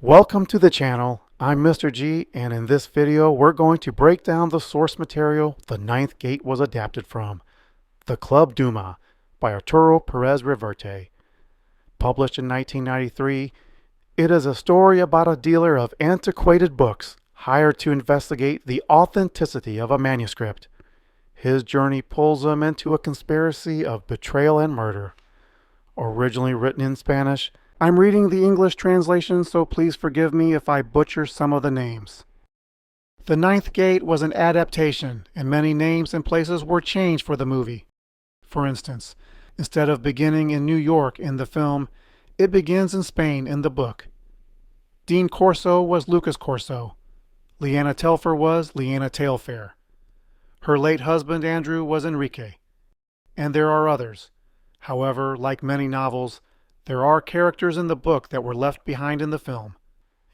Welcome to the channel. I'm Mr. G, and in this video we're going to break down the source material The Ninth Gate was adapted from, The Club Dumas by Arturo Perez-Reverte. Published in 1993, it is a story about a dealer of antiquated books hired to investigate the authenticity of a manuscript. His journey pulls him into a conspiracy of betrayal and murder. Originally written in Spanish, I'm reading the English translation, so please forgive me if I butcher some of the names. The Ninth Gate was an adaptation, and many names and places were changed for the movie. For instance, instead of beginning in New York in the film, it begins in Spain in the book. Dean Corso was Lucas Corso. Leanna Telfer was Leanna Tailfair. Her late husband Andrew was Enrique. And there are others. However, like many novels, there are characters in the book that were left behind in the film.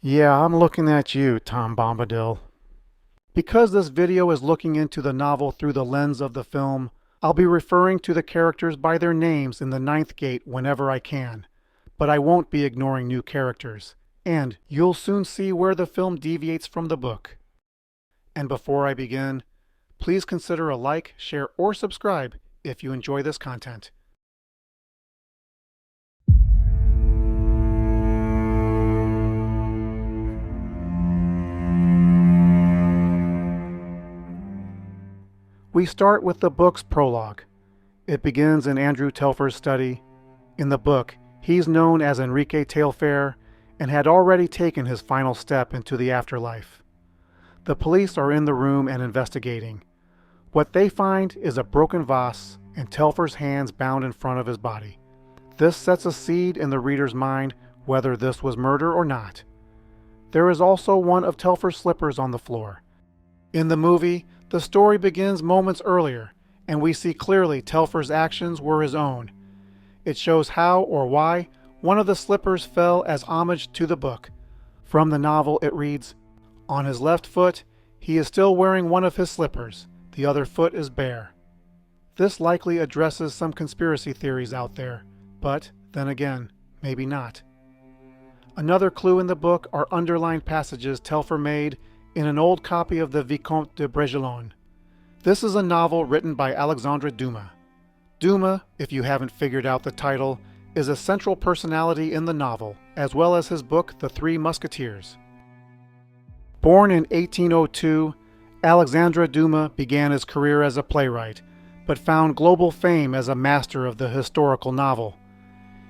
Yeah, I'm looking at you, Tom Bombadil. Because this video is looking into the novel through the lens of the film, I'll be referring to the characters by their names in The Ninth Gate whenever I can. But I won't be ignoring new characters. And you'll soon see where the film deviates from the book. And before I begin, please consider a like, share, or subscribe if you enjoy this content. We start with the book's prologue. It begins in Andrew Telfer's study. In the book, he's known as Enrique Tailfair and had already taken his final step into the afterlife. The police are in the room and investigating. What they find is a broken vase and Telfer's hands bound in front of his body. This sets a seed in the reader's mind whether this was murder or not. There is also one of Telfer's slippers on the floor. In the movie, the story begins moments earlier, and we see clearly Telfer's actions were his own. It shows how or why one of the slippers fell as homage to the book. From the novel it reads, "On his left foot, he is still wearing one of his slippers. The other foot is bare." This likely addresses some conspiracy theories out there, but then again, maybe not. Another clue in the book are underlined passages Telfer made in an old copy of the Vicomte de Bragelonne. This is a novel written by Alexandre Dumas. Dumas, if you haven't figured out the title, is a central personality in the novel, as well as his book The Three Musketeers. Born in 1802, Alexandre Dumas began his career as a playwright, but found global fame as a master of the historical novel.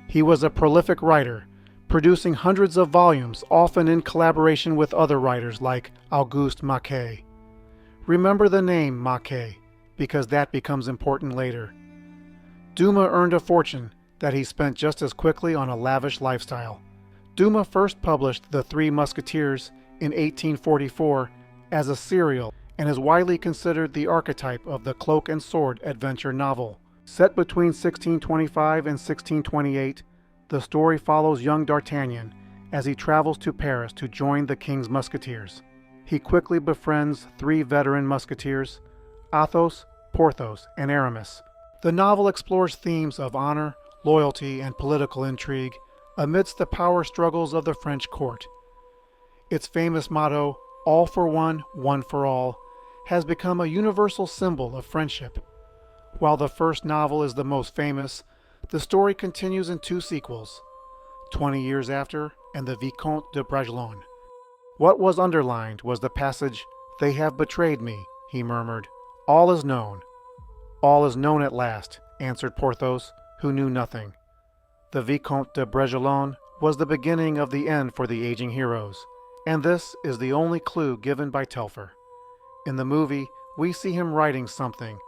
He was a prolific writer, producing hundreds of volumes, often in collaboration with other writers like Auguste Maquet. Remember the name Maquet, because that becomes important later. Dumas earned a fortune that he spent just as quickly on a lavish lifestyle. Dumas first published The Three Musketeers in 1844 as a serial and is widely considered the archetype of the cloak and sword adventure novel. Set between 1625 and 1628, the story follows young D'Artagnan as he travels to Paris to join the King's Musketeers. He quickly befriends three veteran musketeers, Athos, Porthos, and Aramis. The novel explores themes of honor, loyalty, and political intrigue amidst the power struggles of the French court. Its famous motto, "All for one, one for all," has become a universal symbol of friendship. While the first novel is the most famous, the story continues in two sequels, 20 years after and the Vicomte de Bragelonne. What was underlined was the passage, "They have betrayed me," he murmured. "All is known." "All is known at last," answered Porthos, who knew nothing. The Vicomte de Bragelonne was the beginning of the end for the aging heroes, and this is the only clue given by Telfer. In the movie, we see him writing something,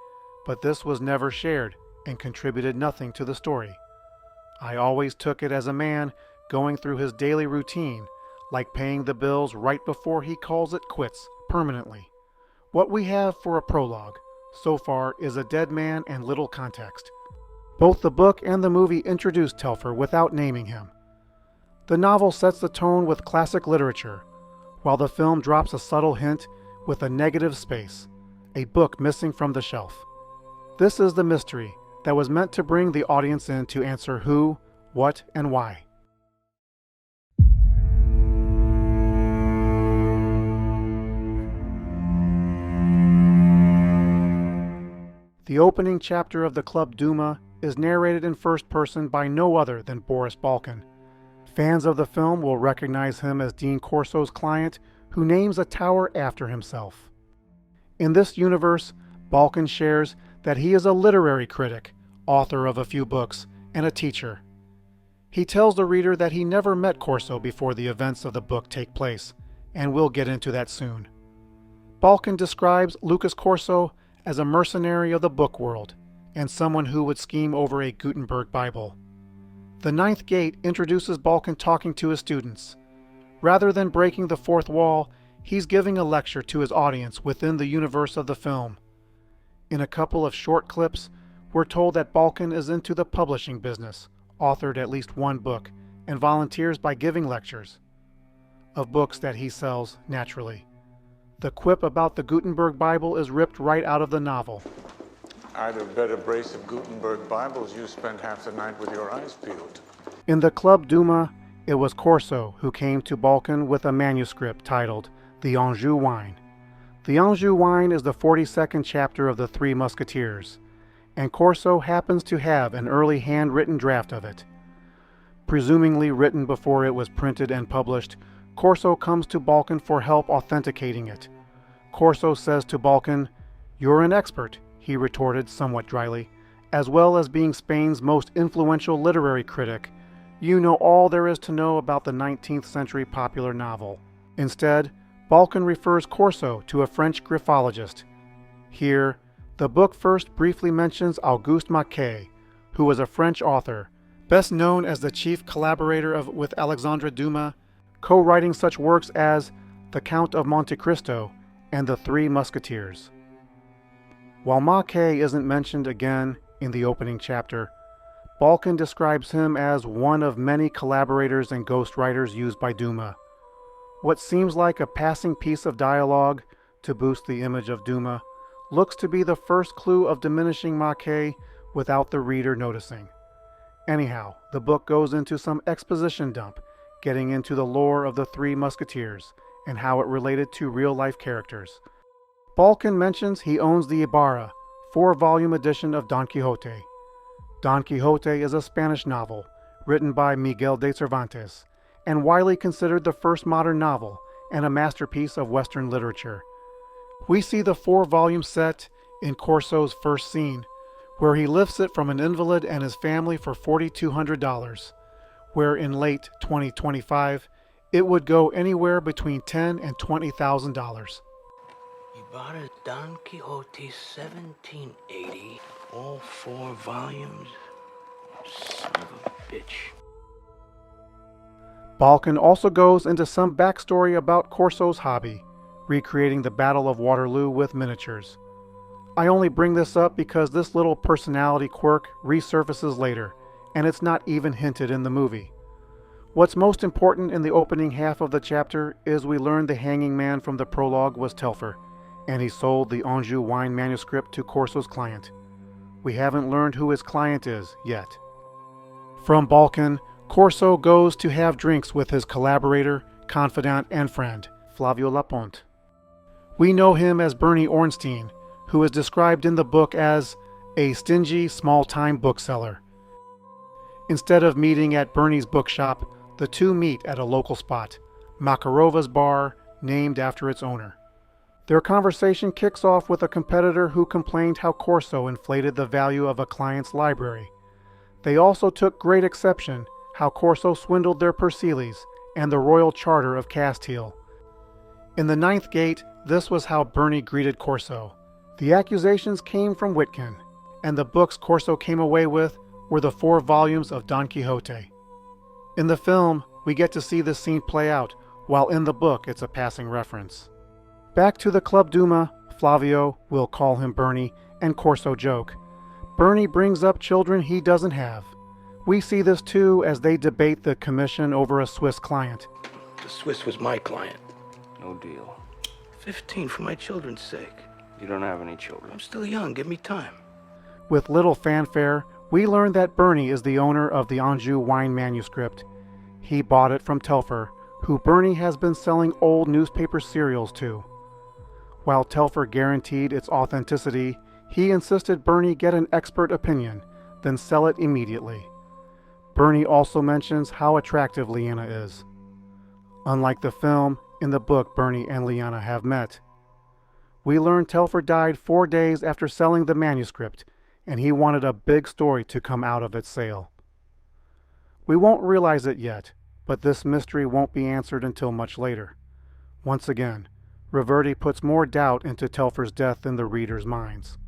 but this was never shared and contributed nothing to the story. I always took it as a man going through his daily routine, like paying the bills right before he calls it quits permanently. What we have for a prologue so far is a dead man and little context. Both the book and the movie introduce Telfer without naming him. The novel sets the tone with classic literature, while the film drops a subtle hint with a negative space, a book missing from the shelf. This is the mystery that was meant to bring the audience in to answer who, what, and why. The opening chapter of the Club Dumas is narrated in first person by no other than Boris Balkan. Fans of the film will recognize him as Dean Corso's client, who names a tower after himself. In this universe, Balkan shares that he is a literary critic, author of a few books, and a teacher. He tells the reader that he never met Corso before the events of the book take place, and we'll get into that soon. Balkan describes Lucas Corso as a mercenary of the book world, and someone who would scheme over a Gutenberg Bible. The Ninth Gate introduces Balkan talking to his students. Rather than breaking the fourth wall, he's giving a lecture to his audience within the universe of the film. In a couple of short clips, we're told that Balkan is into the publishing business, authored at least one book, and volunteers by giving lectures. Of books that he sells, naturally. The quip about the Gutenberg Bible is ripped right out of the novel. I'd have bet a brace of Gutenberg Bibles you spent half the night with your eyes peeled. In the Club Dumas, it was Corso who came to Balkan with a manuscript titled The Anjou Wine. The Anjou Wine is the 42nd chapter of the Three Musketeers, and Corso happens to have an early handwritten draft of it. Presumably written before it was printed and published, Corso comes to Balkan for help authenticating it. Corso says to Balkan, "You're an expert," he retorted somewhat dryly. "As well as being Spain's most influential literary critic, you know all there is to know about the 19th century popular novel." Instead, Balkan refers Corso to a French graphologist. Here, the book first briefly mentions Auguste Maquet, who was a French author, best known as the chief collaborator with Alexandre Dumas, co-writing such works as The Count of Monte Cristo and The Three Musketeers. While Maquet isn't mentioned again in the opening chapter, Balkan describes him as one of many collaborators and ghostwriters used by Dumas. What seems like a passing piece of dialogue to boost the image of Dumas looks to be the first clue of diminishing Maquet without the reader noticing. Anyhow, the book goes into some exposition dump, getting into the lore of the Three Musketeers and how it related to real-life characters. Balkan mentions he owns the Ibarra, 4-volume edition of Don Quixote. Don Quixote is a Spanish novel written by Miguel de Cervantes and widely considered the first modern novel and a masterpiece of Western literature. We see the 4-volume set in Corso's first scene, where he lifts it from an invalid and his family for $4,200, where in late 2025 it would go anywhere between $10,000 and $20,000. Ibarra Don Quixote 1780, all 4 volumes. Son of a bitch. Balkan also goes into some backstory about Corso's hobby, recreating the Battle of Waterloo with miniatures. I only bring this up because this little personality quirk resurfaces later, and it's not even hinted in the movie. What's most important in the opening half of the chapter is we learn the hanging man from the prologue was Telfer, and he sold the Anjou Wine manuscript to Corso's client. We haven't learned who his client is yet. From Balkan, Corso goes to have drinks with his collaborator, confidant, and friend, Flavio Laponte. We know him as Bernie Ornstein, who is described in the book as a stingy, small-time bookseller. Instead of meeting at Bernie's bookshop, the two meet at a local spot, Makarova's Bar, named after its owner. Their conversation kicks off with a competitor who complained how Corso inflated the value of a client's library. They also took great exception how Corso swindled their Persiles and the Royal Charter of Castile. In the Ninth Gate, this was how Bernie greeted Corso. The accusations came from Witkin, and the books Corso came away with were the 4 volumes of Don Quixote. In the film, we get to see this scene play out, while in the book it's a passing reference. Back to the Club Dumas, Flavio, we'll call him Bernie, and Corso joke. Bernie brings up children he doesn't have. We see this too as they debate the commission over a Swiss client. The Swiss was my client. No deal. 15 for my children's sake. You don't have any children. I'm still young, give me time. With little fanfare, we learn that Bernie is the owner of the Anjou Wine manuscript. He bought it from Telfer, who Bernie has been selling old newspaper serials to. While Telfer guaranteed its authenticity, He insisted Bernie get an expert opinion, then sell it immediately. Bernie also mentions how attractive Liana is. Unlike the film, in the book Bernie and Liana have met. We learn Telfer died 4 days after selling the manuscript, and he wanted a big story to come out of its sale. We won't realize it yet, but this mystery won't be answered until much later. Once again, Reverte puts more doubt into Telfer's death in the reader's minds.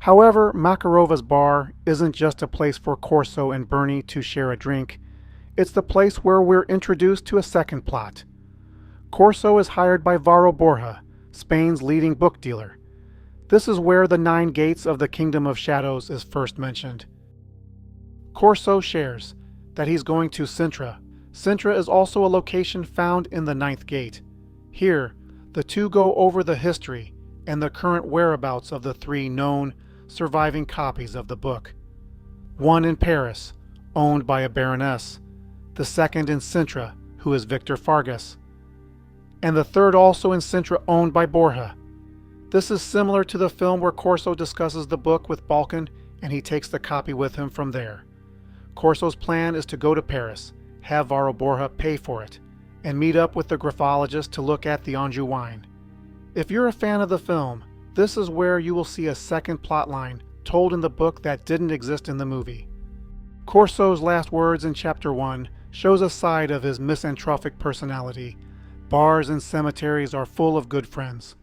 However, Makarova's bar isn't just a place for Corso and Bernie to share a drink. It's the place where we're introduced to a second plot. Corso is hired by Varo Borja, Spain's leading book dealer. This is where the 9 gates of the Kingdom of Shadows is first mentioned. Corso shares that he's going to Sintra. Sintra is also a location found in the 9th gate. Here, the two go over the history and the current whereabouts of the 3 known surviving copies of the book. One in Paris, owned by a baroness, the second in Sintra, who is Victor Fargas, and the third also in Sintra, owned by Borja. This is similar to the film where Corso discusses the book with Balkan and he takes the copy with him from there. Corso's plan is to go to Paris, have Varo Borja pay for it, and meet up with the graphologist to look at the Anjou Wine. If you're a fan of the film, this is where you will see a second plotline told in the book that didn't exist in the movie. Corso's last words in Chapter 1 shows a side of his misanthropic personality. Bars and cemeteries are full of good friends.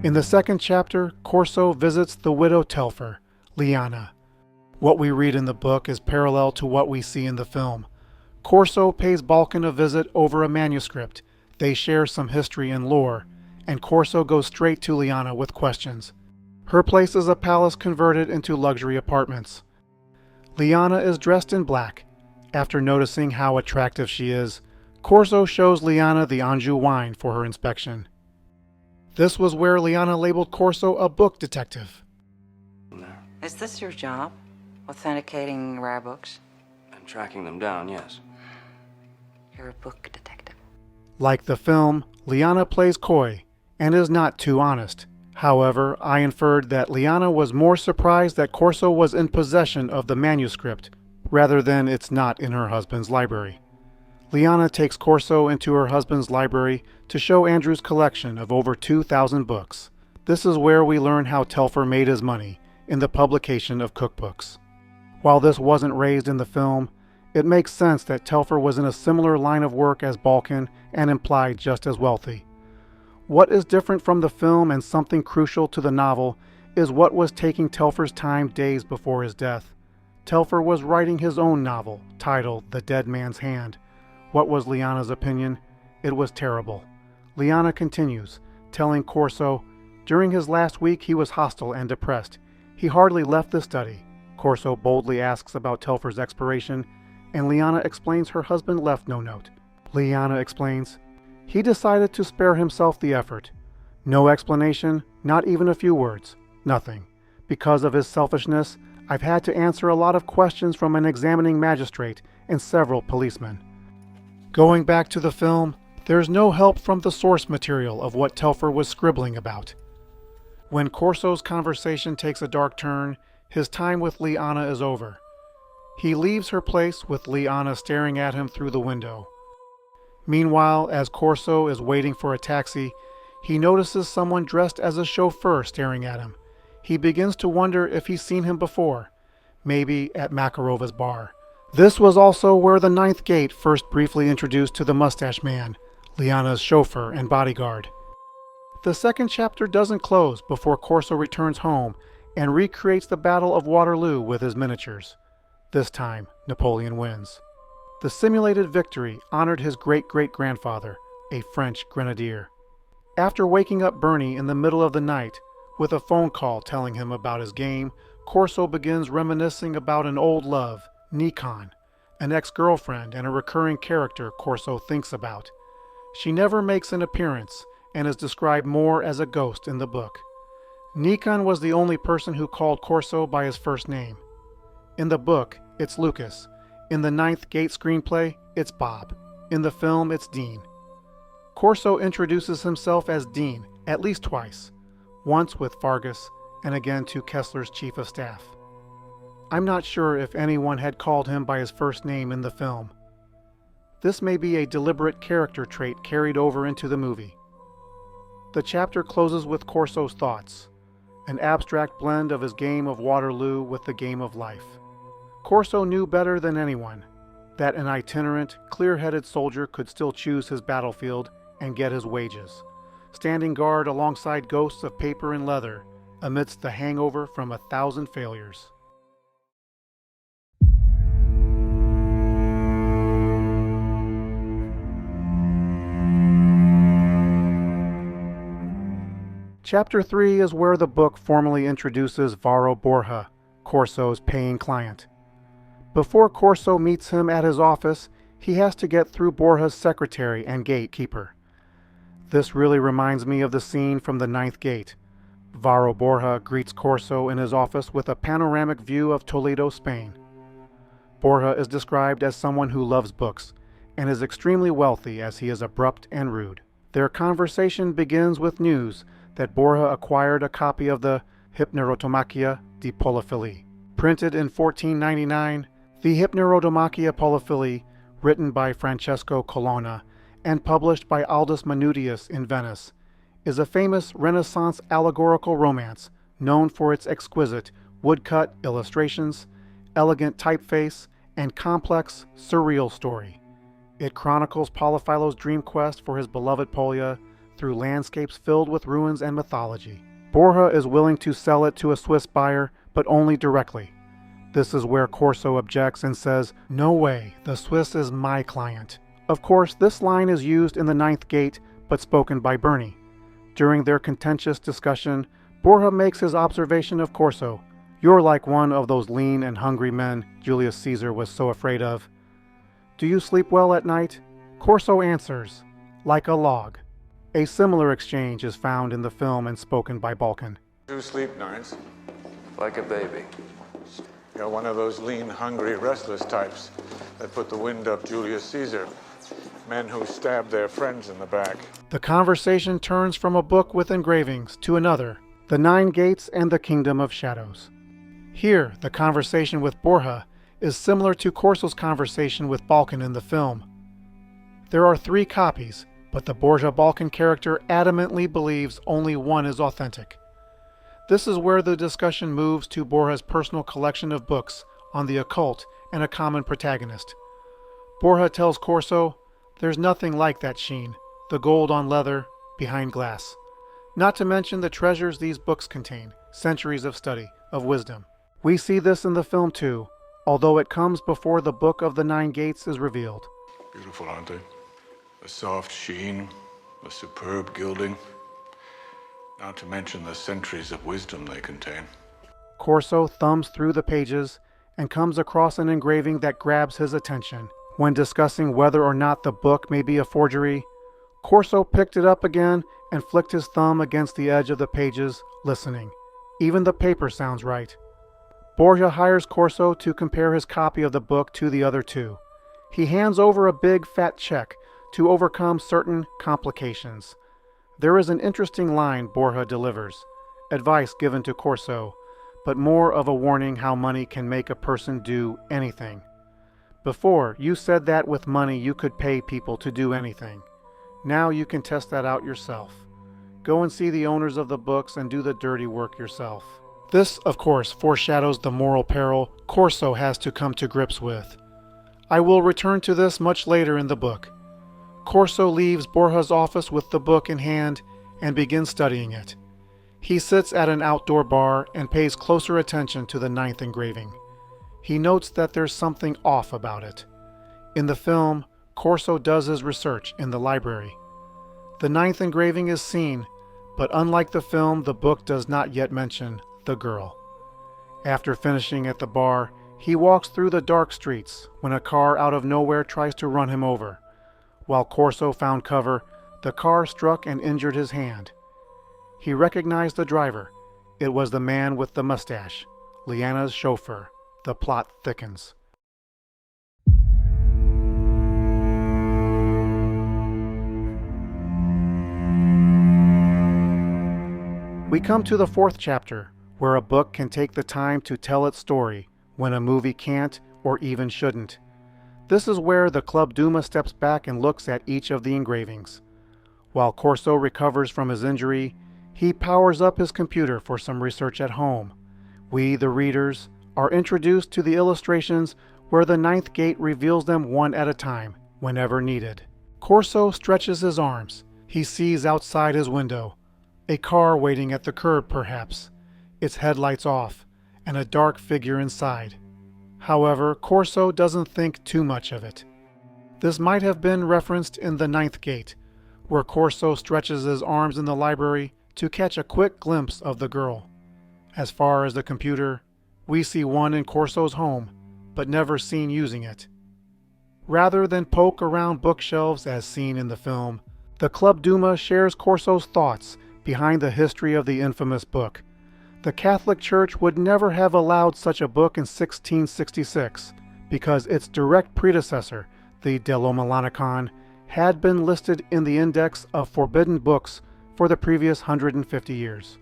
In the second chapter, Corso visits the widow Telfer, Liana. What we read in the book is parallel to what we see in the film. Corso pays Balkan a visit over a manuscript. They share some history and lore, and Corso goes straight to Liana with questions. Her place is a palace converted into luxury apartments. Liana is dressed in black. After noticing how attractive she is, Corso shows Liana the Anjou Wine for her inspection. This was where Liana labeled Corso a book detective. Is this your job? Authenticating rare books? And tracking them down, yes. You're a book detective. Like the film, Liana plays coy and is not too honest. However, I inferred that Liana was more surprised that Corso was in possession of the manuscript, rather than it's not in her husband's library. Liana takes Corso into her husband's library to show Andrew's collection of over 2,000 books. This is where we learn how Telfer made his money, in the publication of cookbooks. While this wasn't raised in the film, it makes sense that Telfer was in a similar line of work as Balkan and implied just as wealthy. What is different from the film and something crucial to the novel is what was taking Telfer's time days before his death. Telfer was writing his own novel, titled The Dead Man's Hand. What was Liana's opinion? It was terrible. Liana continues, telling Corso, during his last week he was hostile and depressed. He hardly left the study. Corso boldly asks about Telfer's expiration, and Liana explains her husband left no note. Liana explains, he decided to spare himself the effort. No explanation, not even a few words, nothing. Because of his selfishness, I've had to answer a lot of questions from an examining magistrate and several policemen. Going back to the film, there's no help from the source material of what Telfer was scribbling about. When Corso's conversation takes a dark turn, his time with Liana is over. He leaves her place with Liana staring at him through the window. Meanwhile, as Corso is waiting for a taxi, he notices someone dressed as a chauffeur staring at him. He begins to wonder if he's seen him before, maybe at Makarova's bar. This was also where the 9th gate first briefly introduced to the mustache man, Liana's chauffeur and bodyguard. The second chapter doesn't close before Corso returns home and recreates the Battle of Waterloo with his miniatures. This time, Napoleon wins. The simulated victory honored his great-great-grandfather, a French grenadier. After waking up Bernie in the middle of the night with a phone call telling him about his game, Corso begins reminiscing about an old love, Nikon, an ex-girlfriend and a recurring character Corso thinks about. She never makes an appearance and is described more as a ghost in the book. Nikon was the only person who called Corso by his first name. In the book, it's Lucas, In the Ninth Gate screenplay, it's Bob. In the film, it's Dean. Corso introduces himself as Dean at least twice, once with Fargus and again to Kessler's chief of staff. I'm not sure if anyone had called him by his first name in the film. This may be a deliberate character trait carried over into the movie. The chapter closes with Corso's thoughts, an abstract blend of his game of Waterloo with the game of life. Corso knew better than anyone that an itinerant, clear-headed soldier could still choose his battlefield and get his wages, standing guard alongside ghosts of paper and leather amidst the hangover from 1,000 failures. Chapter 3 is where the book formally introduces Varro Borja, Corso's paying client. Before Corso meets him at his office, he has to get through Borja's secretary and gatekeeper. This really reminds me of the scene from the Ninth Gate. Varro Borja greets Corso in his office with a panoramic view of Toledo, Spain. Borja is described as someone who loves books and is extremely wealthy as he is abrupt and rude. Their conversation begins with news that Borja acquired a copy of the Hypnerotomachia di Polifili. Printed in 1499, the Hypnerotomachia Polifili, written by Francesco Colonna and published by Aldus Manutius in Venice, is a famous Renaissance allegorical romance known for its exquisite woodcut illustrations, elegant typeface, and complex, surreal story. It chronicles Polifilo's dream quest for his beloved Pollia through landscapes filled with ruins and mythology. Borja is willing to sell it to a Swiss buyer, but only directly. This is where Corso objects and says, "No way, the Swiss is my client." Of course, this line is used in the Ninth Gate, but spoken by Bernie. During their contentious discussion, Borja makes his observation of Corso. "You're like one of those lean and hungry men Julius Caesar was so afraid of. Do you sleep well at night?" Corso answers, "Like a log." A similar exchange is found in the film and spoken by Balkan. Do sleep nights. Like a baby. You're one of those lean, hungry, restless types that put the wind up Julius Caesar. Men who stab their friends in the back. The conversation turns from a book with engravings to another, The Nine Gates and the Kingdom of Shadows. Here, the conversation with Borja is similar to Corso's conversation with Balkan in the film. There are 3 copies, but the Borja-Balkan character adamantly believes only one is authentic. This is where the discussion moves to Borja's personal collection of books on the occult and a common protagonist. Borja tells Corso, "There's nothing like that sheen, the gold on leather, behind glass. Not to mention the treasures these books contain, centuries of study, of wisdom." We see this in the film too, although it comes before the Book of the Nine Gates is revealed. Beautiful, aren't they? A soft sheen, a superb gilding. Not to mention the centuries of wisdom they contain. Corso thumbs through the pages and comes across an engraving that grabs his attention. When discussing whether or not the book may be a forgery, Corso picked it up again and flicked his thumb against the edge of the pages, listening. Even the paper sounds right. Borja hires Corso to compare his copy of the book to the other 2. He hands over a big fat check to overcome certain complications. There is an interesting line Borja delivers, advice given to Corso, but more of a warning how money can make a person do anything. Before, you said that with money you could pay people to do anything. Now you can test that out yourself. Go and see the owners of the books and do the dirty work yourself. This, of course, foreshadows the moral peril Corso has to come to grips with. I will return to this much later in the book. Corso leaves Borja's office with the book in hand and begins studying it. He sits at an outdoor bar and pays closer attention to the 9th engraving. He notes that there's something off about it. In the film, Corso does his research in the library. The 9th engraving is seen, but unlike the film, the book does not yet mention the girl. After finishing at the bar, he walks through the dark streets when a car out of nowhere tries to run him over. While Corso found cover, the car struck and injured his hand. He recognized the driver. It was the man with the mustache, Liana's chauffeur. The plot thickens. We come to the fourth chapter, where a book can take the time to tell its story when a movie can't or even shouldn't. This is where the Club Dumas steps back and looks at each of the engravings. While Corso recovers from his injury, he powers up his computer for some research at home. We, the readers, are introduced to the illustrations where the ninth gate reveals them one at a time, whenever needed. Corso stretches his arms. He sees outside his window. A car waiting at the curb, perhaps, its headlights off, and a dark figure inside. However, Corso doesn't think too much of it. This might have been referenced in the ninth gate, where Corso stretches his arms in the library to catch a quick glimpse of the girl. As far as the computer, we see one in Corso's home, but never seen using it. Rather than poke around bookshelves as seen in the film, the Club Dumas shares Corso's thoughts behind the history of the infamous book. The Catholic Church would never have allowed such a book in 1666 because its direct predecessor, the Delomalanicon, had been listed in the Index of Forbidden Books for the previous 150 years.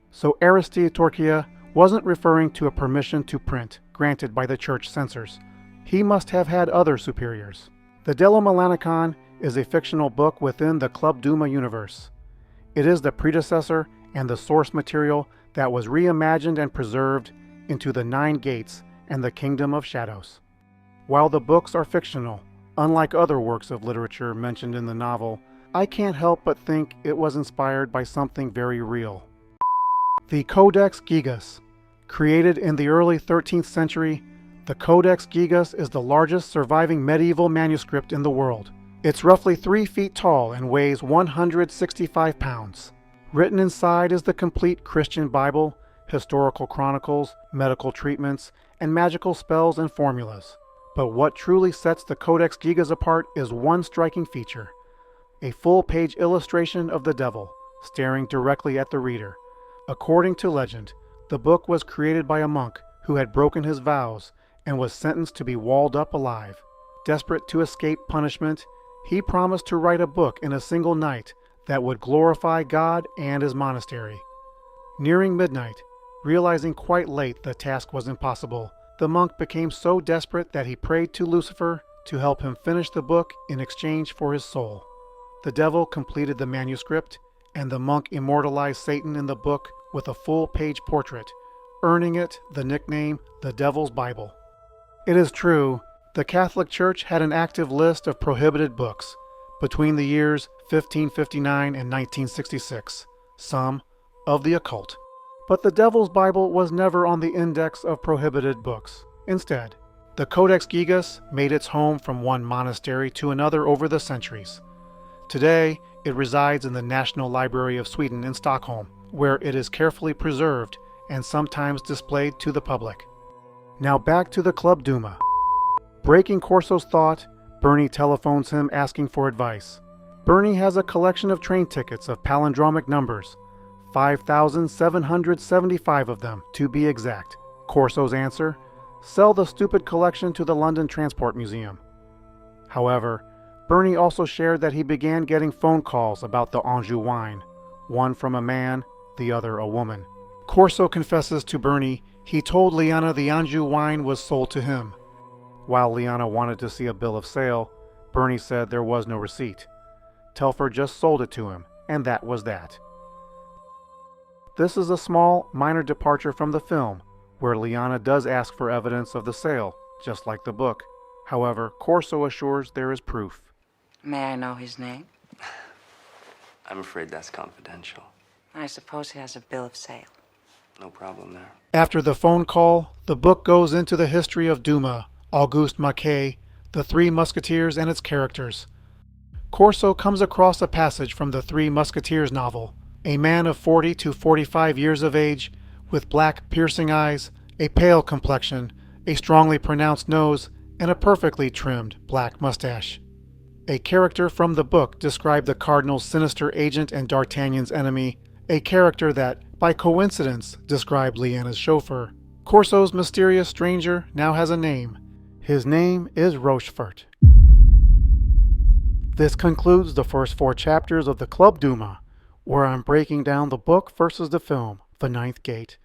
So Aristide Torquia wasn't referring to a permission to print granted by the church censors. He must have had other superiors. The Delomalanicon is a fictional book within the Club Dumas universe. It is the predecessor and the source material that was reimagined and preserved into the Nine Gates and the Kingdom of Shadows. While the books are fictional, unlike other works of literature mentioned in the novel, I can't help but think it was inspired by something very real. The Codex Gigas. Created in the early 13th century, the Codex Gigas is the largest surviving medieval manuscript in the world. It's roughly 3 feet tall and weighs 165 pounds. Written inside is the complete Christian Bible, historical chronicles, medical treatments, and magical spells and formulas. But what truly sets the Codex Gigas apart is one striking feature: a full-page illustration of the devil, staring directly at the reader. According to legend, the book was created by a monk who had broken his vows and was sentenced to be walled up alive. Desperate to escape punishment, he promised to write a book in a single night that would glorify God and his monastery. Nearing midnight, realizing quite late the task was impossible, the monk became so desperate that he prayed to Lucifer to help him finish the book in exchange for his soul. The devil completed the manuscript, and the monk immortalized Satan in the book with a full-page portrait, earning it the nickname the Devil's Bible. It is true, the Catholic Church had an active list of prohibited books between the years 1559 and 1966, some of the occult. But the Devil's Bible was never on the index of prohibited books. Instead, the Codex Gigas made its home from one monastery to another over the centuries. Today, it resides in the National Library of Sweden in Stockholm, where it is carefully preserved and sometimes displayed to the public. Now back to the Club Dumas. Breaking Corso's thought, Bernie telephones him asking for advice. Bernie has a collection of train tickets of palindromic numbers, 5,775 of them to be exact. Corso's answer: sell the stupid collection to the London Transport Museum. However, Bernie also shared that he began getting phone calls about the Anjou Wine, one from a man, the other a woman. Corso confesses to Bernie he told Liana the Anjou Wine was sold to him. While Liana wanted to see a bill of sale, Bernie said there was no receipt. Telfer just sold it to him, and that was that. This is a small, minor departure from the film, where Liana does ask for evidence of the sale, just like the book. However, Corso assures there is proof. May I know his name? I'm afraid that's confidential. I suppose he has a bill of sale. No problem there. After the phone call, the book goes into the history of Dumas, Auguste Maquet, the Three Musketeers, and its characters. Corso comes across a passage from the Three Musketeers novel. A man of 40 to 45 years of age, with black piercing eyes, a pale complexion, a strongly pronounced nose, and a perfectly trimmed black mustache. A character from the book described the Cardinal's sinister agent and D'Artagnan's enemy, a character that, by coincidence, described Liana's chauffeur. Corso's mysterious stranger now has a name. His name is Rochefort. This concludes the first 4 chapters of the Club Dumas. where I'm breaking down the book versus the film, The Ninth Gate.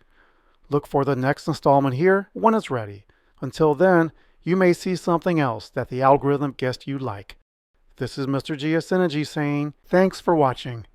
Look for the next installment here when it's ready. Until then, you may see something else that the algorithm guessed you like. This is Mr. G of Synergy saying, thanks for watching.